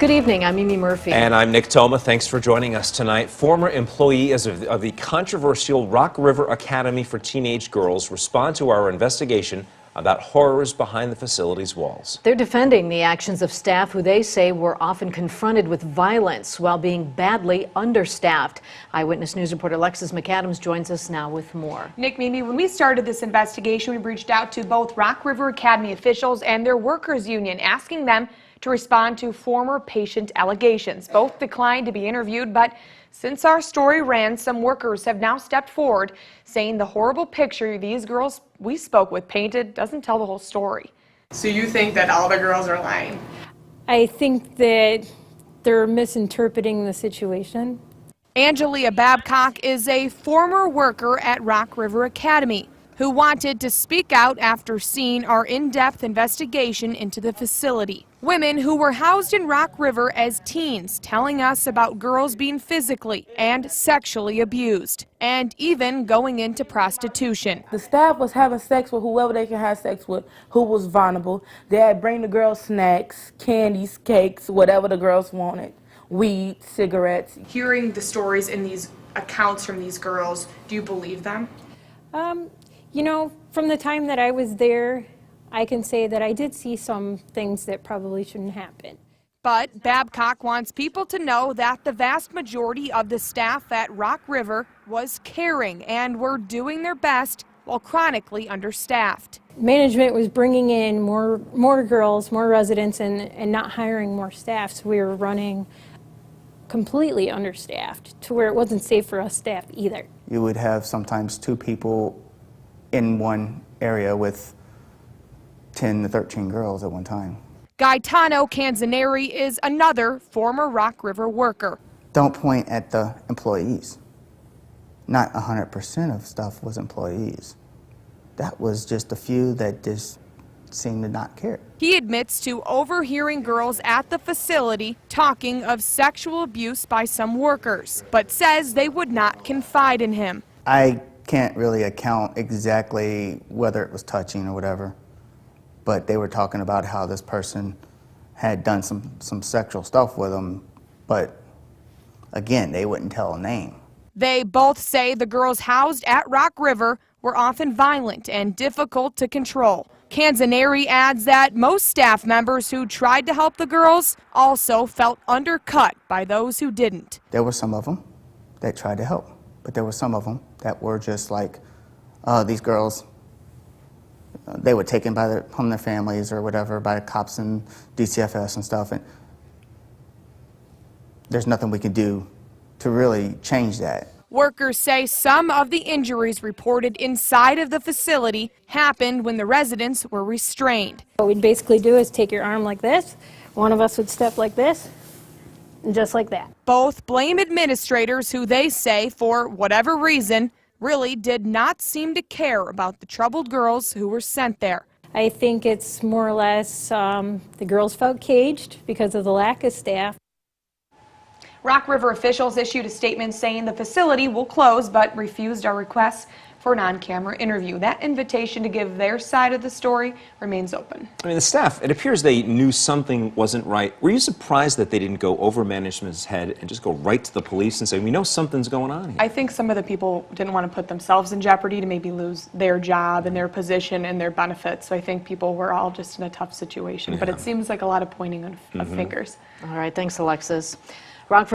Good evening, I'm Mimi Murphy. And I'm Nick Toma. Thanks for joining us tonight. Former employees of the controversial Rock River Academy for Teenage Girls respond to our investigation about horrors behind the facility's walls. They're defending the actions of staff who they say were often confronted with violence while being badly understaffed. Eyewitness News reporter Alexis McAdams joins us now with more. Nick, Mimi, when we started this investigation, we reached out to both Rock River Academy officials and their workers union, asking them to respond to former patient allegations. Both declined to be interviewed, but since our story ran, some workers have now stepped forward, saying the horrible picture these girls we spoke with painted doesn't tell the whole story. So you think that all the girls are lying? I think that they're misinterpreting the situation. Angelia Babcock is a former worker at Rock River Academy who wanted to speak out after seeing our in-depth investigation into the facility. Women who were housed in Rock River as teens telling us about girls being physically and sexually abused, and even going into prostitution. The staff was having sex with whoever they can have sex with, who was vulnerable. They'd bring the girls snacks, candies, cakes, whatever the girls wanted, weed, cigarettes. Hearing the stories in these accounts from these girls, do you believe them? You know, from the time that I was there, I can say that I did see some things that probably shouldn't happen. But Babcock wants people to know that the vast majority of the staff at Rock River was caring and were doing their best while chronically understaffed. Management was bringing in more girls, more residents, and not hiring more staff, so we were running completely understaffed to where it wasn't safe for us staff either. You would have sometimes 2 people in one area with 10 to 13 girls at one time. Gaetano Canzaneri is another former Rock River worker. Don't point at the employees. Not 100% of stuff was employees. That was just a few that just seemed to not care. He admits to overhearing girls at the facility talking of sexual abuse by some workers, but says they would not confide in him. I can't really account exactly whether it was touching or whatever, but they were talking about how this person had done some sexual stuff with them, but again, they wouldn't tell a name. They both say the girls housed at Rock River were often violent and difficult to control. Canzaneri adds that most staff members who tried to help the girls also felt undercut by those who didn't. There were some of them that tried to help, but there were some of them that were just like, these girls, they were taken from their families or whatever by the cops and DCFS and stuff, and there's nothing we can do to really change that. Workers say some of the injuries reported inside of the facility happened when the residents were restrained. What we'd basically do is take your arm like this, one of us would step like this, and just like that. Both blame administrators who they say, for whatever reason, really did not seem to care about the troubled girls who were sent there. I think it's more or less the girls felt caged because of the lack of staff. Rock River officials issued a statement saying the facility will close, but refused our requests for an on-camera interview. That invitation to give their side of the story remains open. I mean, the staff, it appears they knew something wasn't right. Were you surprised that they didn't go over management's head and just go right to the police and say, we know something's going on here? I think some of the people didn't want to put themselves in jeopardy to maybe lose their job and their position and their benefits. So I think people were all just in a tough situation. Yeah. But it seems like a lot of pointing of fingers. All right, thanks, Alexis. Rock